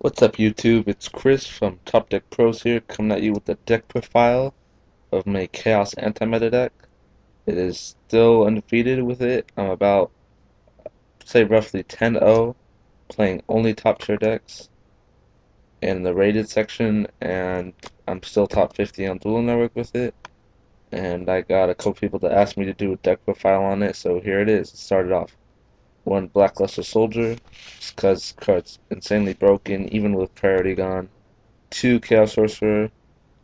What's up, YouTube? It's Chris from Top Deck Pros here, coming at you with the deck profile of my Chaos Anti-Meta deck. It is still undefeated with it. I'm about, say, roughly 10-0, playing only top tier decks in the rated section, and I'm still top 50 on Duel Network with it. And I got a couple people that asked me to do a deck profile on it, so here it is. It started off one Blackluster Soldier, just because card's insanely broken, even with priority gone. Two Chaos Sorcerer,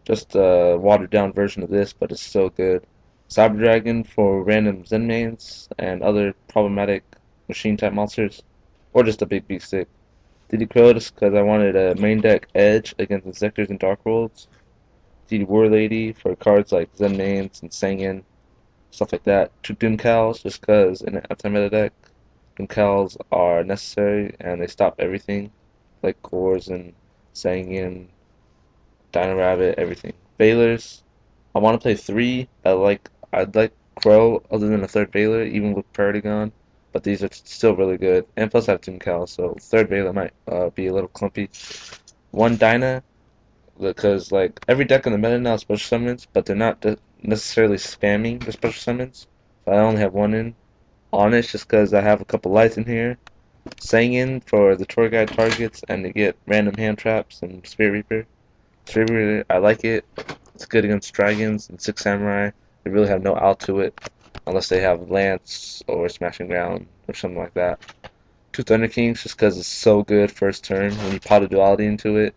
just a watered down version of this, but it's still good. Cyber Dragon for random Zen mains and other problematic machine type monsters, or just a big beast stick. DD Crow just because I wanted a main deck edge against Inspectors and Dark Worlds. DD War Lady for cards like Zen mains and Sangan, stuff like that. Two Doom Cows just because in an anti-meta deck, Doom Cows are necessary and they stop everything like cores and Sangan, Dino Rabbit, everything. Baylors. I want to play three. I'd like Crow other than a third Baylor, even with Priority gone. But these are still really good. And plus I have Toon Cal, so third Baylor might be a little clumpy. One Dyna, because like every deck in the meta now has special summons, but they're not necessarily spamming the special summons. So I only have one in. Honest, just because I have a couple lights in here. Sangin for the tour guide targets and to get random hand traps and Spirit Reaper. Spirit I like it. It's good against dragons and six samurai. They really have no out to it unless they have lance or smashing ground or something like that. Two Thunder Kings just because it's so good first turn when you pot a duality into it,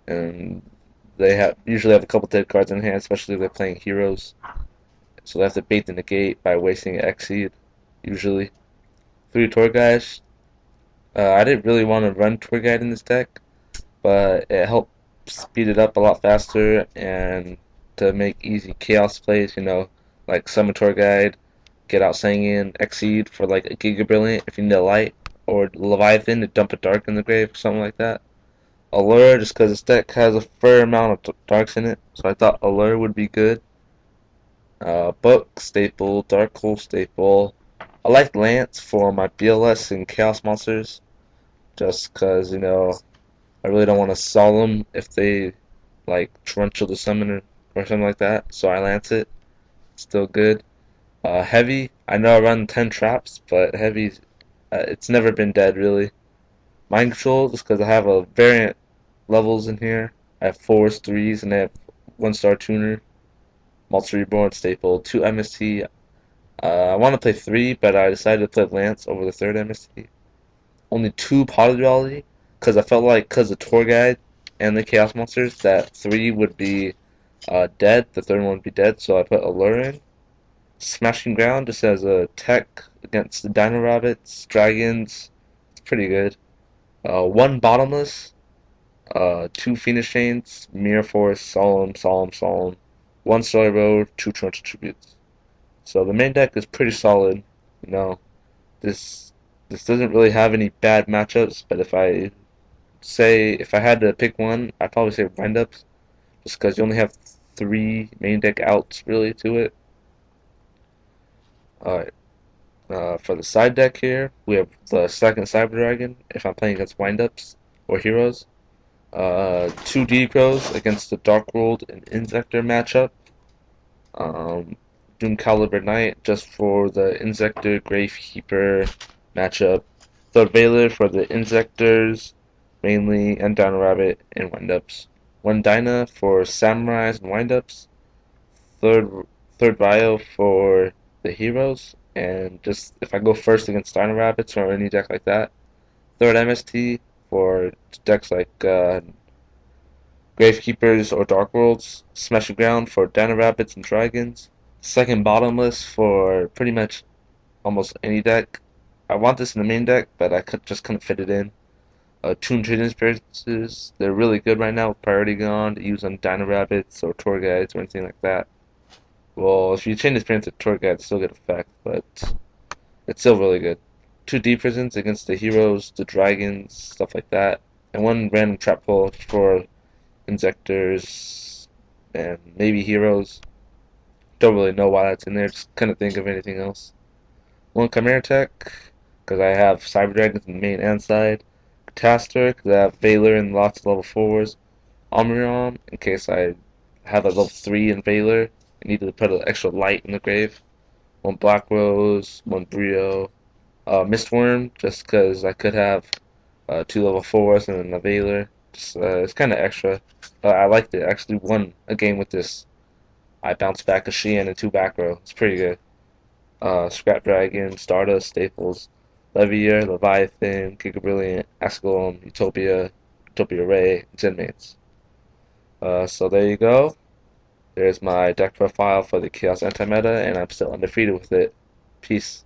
and they have usually have a couple dead cards in hand, especially if they're playing heroes. So they have to bait the negate by wasting an Exceed usually. Three tour guys. I didn't really want to run tour guide in this deck, but it helped speed it up a lot faster and to make easy chaos plays, like Summon Tour Guide, Get Out Singing, Exceed for like a Giga Brilliant if you need a light, or Leviathan to dump a dark in the grave, or something like that. Allure, just because this deck has a fair amount of darks in it, so I thought Allure would be good. Book, staple, Dark Hole, staple. I like Lance for my BLS and Chaos Monsters, just because, I really don't want to solemn if they like torrential the summoner or something like that. So I lance it. Still good. Heavy. I know I run 10 traps, but heavy. It's never been dead really. Mind control just because I have a variant levels in here. I have fours, threes, and I have 1-star tuner. Multi reborn staple. Two MST. I want to play three, but I decided to play Lance over the third MST. Only two pot duality because I felt like because the tour guide and the chaos monsters that three would be dead, the third one would be dead, so I put Allure in. Smashing Ground just as a tech against the Dino Rabbits, Dragons, it's pretty good. One Bottomless, two Phoenix Chains, Mirror Force, Solemn, Solemn, Solemn, one Story Road, two Torrential Tributes. So the main deck is pretty solid. You know, this this doesn't really have any bad matchups, but if I had to pick one, I'd probably say windups, just because you only have three main deck outs really to it. Alright, for the side deck here, we have the second Cyber Dragon, if I'm playing against windups or heroes. Two D Crows against the Dark World and Insector matchup. Um, Doom Caliber Knight just for the Insector Gravekeeper matchup. Third Baylor for the Insectors mainly, and Dino Rabbit and windups. One Dyna for Samurais and windups. Third third bio for the heroes, and just if I go first against Dino Rabbits or any deck like that. Third MST for decks like Gravekeepers or Dark Worlds. Smash the Ground for Dino Rabbits and Dragons. Second Bottomless for pretty much almost any deck. I want this in the main deck, but I just couldn't fit it in. Toon Trading Experiences, they're really good right now with Priority Gone to use on Dino Rabbits or Tour Guides or anything like that. Well, if you change experience to Tour Guide, still get effect, but it's still really good. Two deep prisons against the heroes, the dragons, stuff like that, and one random trap pull for insectors and maybe heroes. Don't really know why that's in there. Just couldn't think of anything else. One Chimera Tech because I have Cyber Dragons in the main and side. Taster, because I have Valor and lots of level 4s. Omnirom, in case I have a level 3 in Valor. I needed to put an extra light in the grave. One Black Rose, one Brio. Mistworm, just because I could have two level 4s and a Valor. It's kind of extra. I liked it. I actually won a game with this. I bounced back a Sheehan and two back row. It's pretty good. Scrap Dragon, Stardust, Staples, Levier, Leviathan, Giga Brilliant, Ascalon, Utopia Ray, and Zenmates. So there you go. There's my deck profile for the Chaos Anti-Meta, and I'm still undefeated with it. Peace.